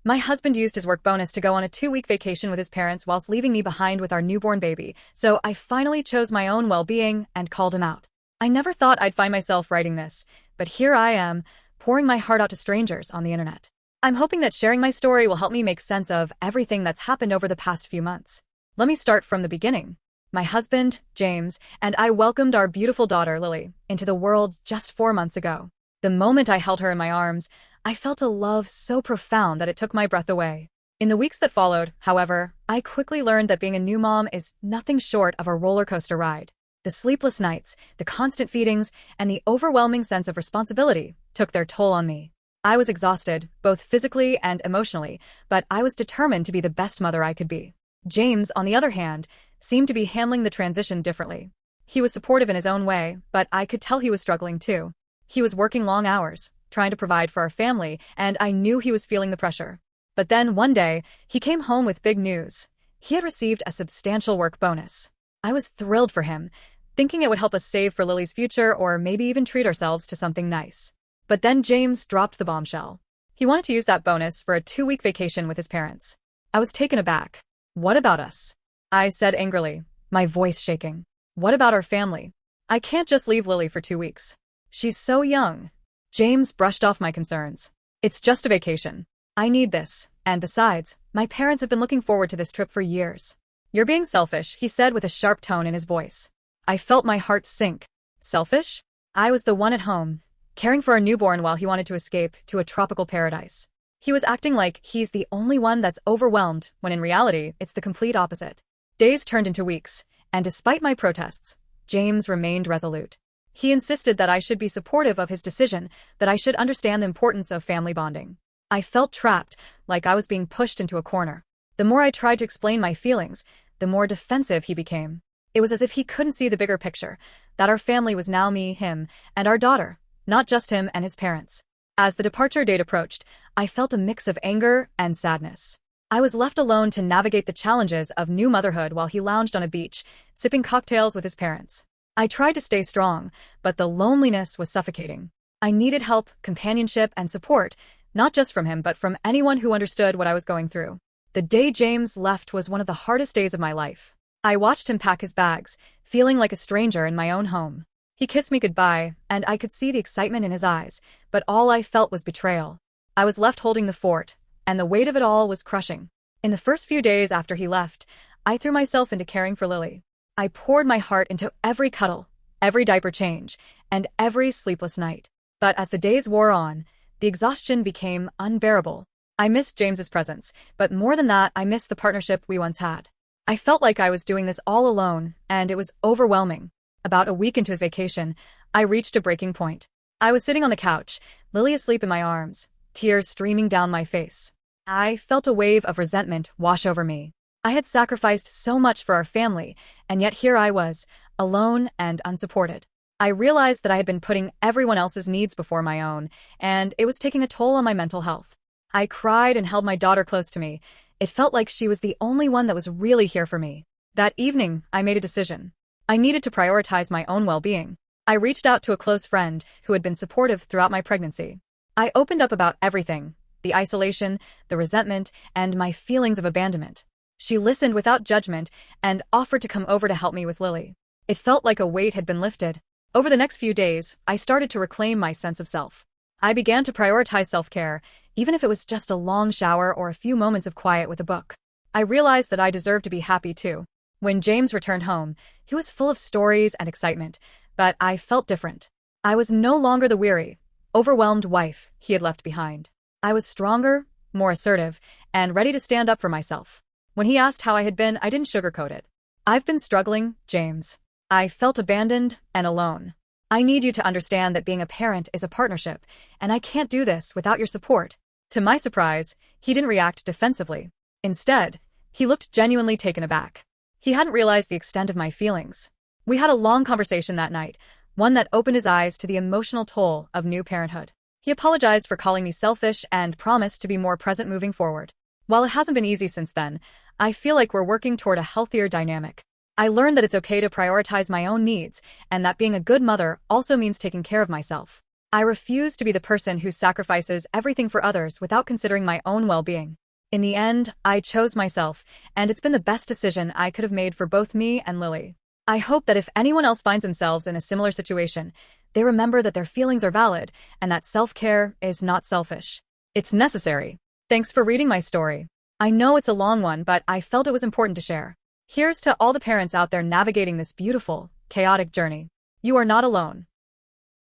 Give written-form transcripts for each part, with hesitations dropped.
My husband used his work bonus to go on a 2-week vacation with his parents whilst leaving me behind with our newborn baby, so I finally chose my own well-being and called him out. I never thought I'd find myself writing this, but here I am, pouring my heart out to strangers on the internet. I'm hoping that sharing my story will help me make sense of everything that's happened over the past few months. Let me start from the beginning. My husband, James, and I welcomed our beautiful daughter, Lily, into the world just 4 months ago. The moment I held her in my arms, I felt a love so profound that it took my breath away. In the weeks that followed, however, I quickly learned that being a new mom is nothing short of a roller coaster ride. The sleepless nights, the constant feedings, and the overwhelming sense of responsibility took their toll on me. I was exhausted, both physically and emotionally, but I was determined to be the best mother I could be. James, on the other hand, seemed to be handling the transition differently. He was supportive in his own way, but I could tell he was struggling too. He was working long hours, trying to provide for our family, and I knew he was feeling the pressure. But then, one day, he came home with big news. He had received a substantial work bonus. I was thrilled for him, thinking it would help us save for Lily's future or maybe even treat ourselves to something nice. But then James dropped the bombshell. He wanted to use that bonus for a 2-week vacation with his parents. I was taken aback. "What about us?" I said angrily, my voice shaking. "What about our family? I can't just leave Lily for 2 weeks. She's so young." James brushed off my concerns. "It's just a vacation. I need this, and besides, my parents have been looking forward to this trip for years." "You're being selfish," he said with a sharp tone in his voice. I felt my heart sink. Selfish? I was the one at home, caring for a newborn while he wanted to escape to a tropical paradise. He was acting like he's the only one that's overwhelmed, when in reality, it's the complete opposite. Days turned into weeks, and despite my protests, James remained resolute. He insisted that I should be supportive of his decision, that I should understand the importance of family bonding. I felt trapped, like I was being pushed into a corner. The more I tried to explain my feelings, the more defensive he became. It was as if he couldn't see the bigger picture, that our family was now me, him, and our daughter, not just him and his parents. As the departure date approached, I felt a mix of anger and sadness. I was left alone to navigate the challenges of new motherhood while he lounged on a beach, sipping cocktails with his parents. I tried to stay strong, but the loneliness was suffocating. I needed help, companionship, and support, not just from him but from anyone who understood what I was going through. The day James left was one of the hardest days of my life. I watched him pack his bags, feeling like a stranger in my own home. He kissed me goodbye, and I could see the excitement in his eyes, but all I felt was betrayal. I was left holding the fort, and the weight of it all was crushing. In the first few days after he left, I threw myself into caring for Lily. I poured my heart into every cuddle, every diaper change, and every sleepless night. But as the days wore on, the exhaustion became unbearable. I missed James's presence, but more than that, I missed the partnership we once had. I felt like I was doing this all alone, and it was overwhelming. About a week into his vacation, I reached a breaking point. I was sitting on the couch, Lily asleep in my arms, tears streaming down my face. I felt a wave of resentment wash over me. I had sacrificed so much for our family, and yet here I was, alone and unsupported. I realized that I had been putting everyone else's needs before my own, and it was taking a toll on my mental health. I cried and held my daughter close to me. It felt like she was the only one that was really here for me. That evening, I made a decision. I needed to prioritize my own well-being. I reached out to a close friend who had been supportive throughout my pregnancy. I opened up about everything, the isolation, the resentment, and my feelings of abandonment. She listened without judgment and offered to come over to help me with Lily. It felt like a weight had been lifted. Over the next few days, I started to reclaim my sense of self. I began to prioritize self-care, even if it was just a long shower or a few moments of quiet with a book. I realized that I deserved to be happy too. When James returned home, he was full of stories and excitement, but I felt different. I was no longer the weary, overwhelmed wife he had left behind. I was stronger, more assertive, and ready to stand up for myself. When he asked how I had been, I didn't sugarcoat it. "I've been struggling, James. I felt abandoned and alone. I need you to understand that being a parent is a partnership, and I can't do this without your support." To my surprise, he didn't react defensively. Instead, he looked genuinely taken aback. He hadn't realized the extent of my feelings. We had a long conversation that night, one that opened his eyes to the emotional toll of new parenthood. He apologized for calling me selfish and promised to be more present moving forward. While it hasn't been easy since then, I feel like we're working toward a healthier dynamic. I learned that it's okay to prioritize my own needs, and that being a good mother also means taking care of myself. I refuse to be the person who sacrifices everything for others without considering my own well-being. In the end, I chose myself, and it's been the best decision I could have made for both me and Lily. I hope that if anyone else finds themselves in a similar situation, they remember that their feelings are valid and that self-care is not selfish. It's necessary. Thanks for reading my story. I know it's a long one, but I felt it was important to share. Here's to all the parents out there navigating this beautiful, chaotic journey. You are not alone.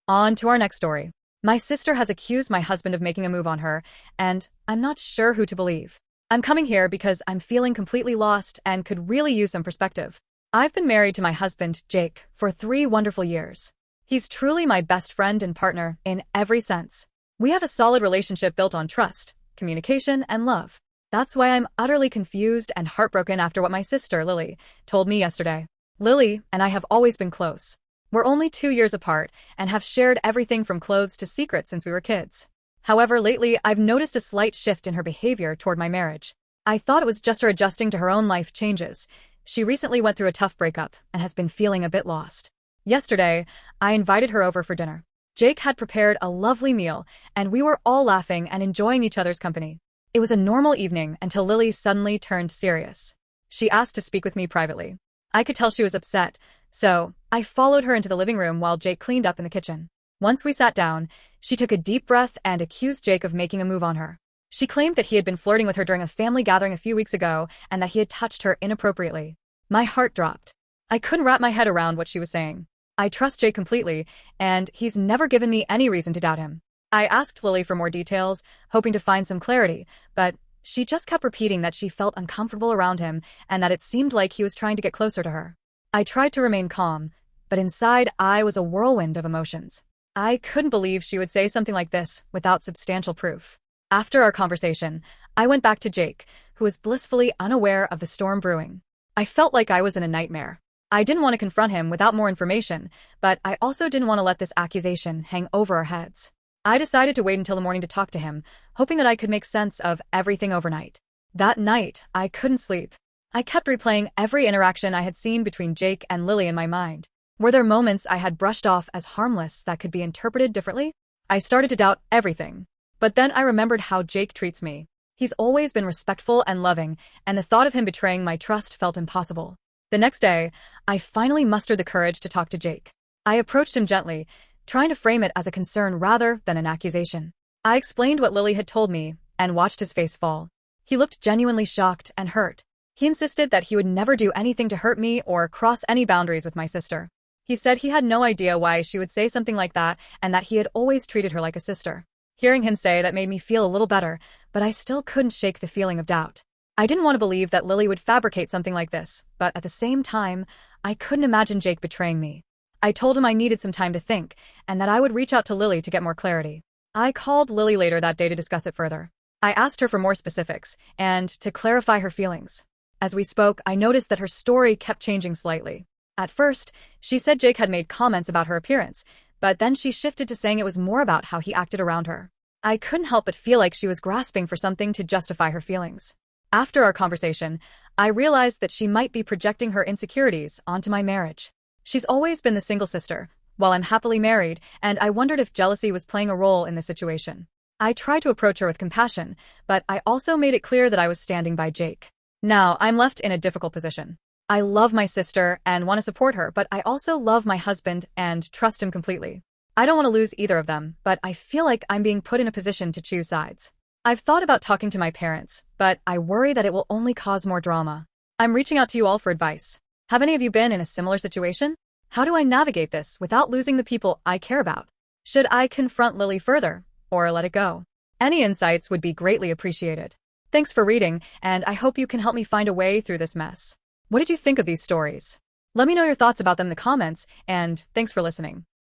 On to our next story. My sister has accused my husband of making a move on her, and I'm not sure who to believe. I'm coming here because I'm feeling completely lost and could really use some perspective. I've been married to my husband, Jake, for 3 wonderful years. He's truly my best friend and partner in every sense. We have a solid relationship built on trust, communication, and love. That's why I'm utterly confused and heartbroken after what my sister, Lily, told me yesterday. Lily and I have always been close. We're only 2 years apart and have shared everything from clothes to secrets since we were kids. However, lately, I've noticed a slight shift in her behavior toward my marriage. I thought it was just her adjusting to her own life changes. She recently went through a tough breakup and has been feeling a bit lost. Yesterday, I invited her over for dinner. Jake had prepared a lovely meal, and we were all laughing and enjoying each other's company. It was a normal evening until Lily suddenly turned serious. She asked to speak with me privately. I could tell she was upset, so I followed her into the living room while Jake cleaned up in the kitchen. Once we sat down, she took a deep breath and accused Jake of making a move on her. She claimed that he had been flirting with her during a family gathering a few weeks ago and that he had touched her inappropriately. My heart dropped. I couldn't wrap my head around what she was saying. I trust Jake completely, and he's never given me any reason to doubt him. I asked Lily for more details, hoping to find some clarity, but she just kept repeating that she felt uncomfortable around him and that it seemed like he was trying to get closer to her. I tried to remain calm, but inside I was a whirlwind of emotions. I couldn't believe she would say something like this without substantial proof. After our conversation, I went back to Jake, who was blissfully unaware of the storm brewing. I felt like I was in a nightmare. I didn't want to confront him without more information, but I also didn't want to let this accusation hang over our heads. I decided to wait until the morning to talk to him, hoping that I could make sense of everything overnight. That night, I couldn't sleep. I kept replaying every interaction I had seen between Jake and Lily in my mind. Were there moments I had brushed off as harmless that could be interpreted differently? I started to doubt everything. But then I remembered how Jake treats me. He's always been respectful and loving, and the thought of him betraying my trust felt impossible. The next day, I finally mustered the courage to talk to Jake. I approached him gently, trying to frame it as a concern rather than an accusation. I explained what Lily had told me and watched his face fall. He looked genuinely shocked and hurt. He insisted that he would never do anything to hurt me or cross any boundaries with my sister. He said he had no idea why she would say something like that and that he had always treated her like a sister. Hearing him say that made me feel a little better, but I still couldn't shake the feeling of doubt. I didn't want to believe that Lily would fabricate something like this, but at the same time, I couldn't imagine Jake betraying me. I told him I needed some time to think, and that I would reach out to Lily to get more clarity. I called Lily later that day to discuss it further. I asked her for more specifics, and to clarify her feelings. As we spoke, I noticed that her story kept changing slightly. At first, she said Jake had made comments about her appearance, but then she shifted to saying it was more about how he acted around her. I couldn't help but feel like she was grasping for something to justify her feelings. After our conversation, I realized that she might be projecting her insecurities onto my marriage. She's always been the single sister, while I'm happily married, and I wondered if jealousy was playing a role in this situation. I tried to approach her with compassion, but I also made it clear that I was standing by Jake. Now, I'm left in a difficult position. I love my sister and want to support her, but I also love my husband and trust him completely. I don't want to lose either of them, but I feel like I'm being put in a position to choose sides. I've thought about talking to my parents, but I worry that it will only cause more drama. I'm reaching out to you all for advice. Have any of you been in a similar situation? How do I navigate this without losing the people I care about? Should I confront Lily further, or let it go? Any insights would be greatly appreciated. Thanks for reading, and I hope you can help me find a way through this mess. What did you think of these stories? Let me know your thoughts about them in the comments, and thanks for listening.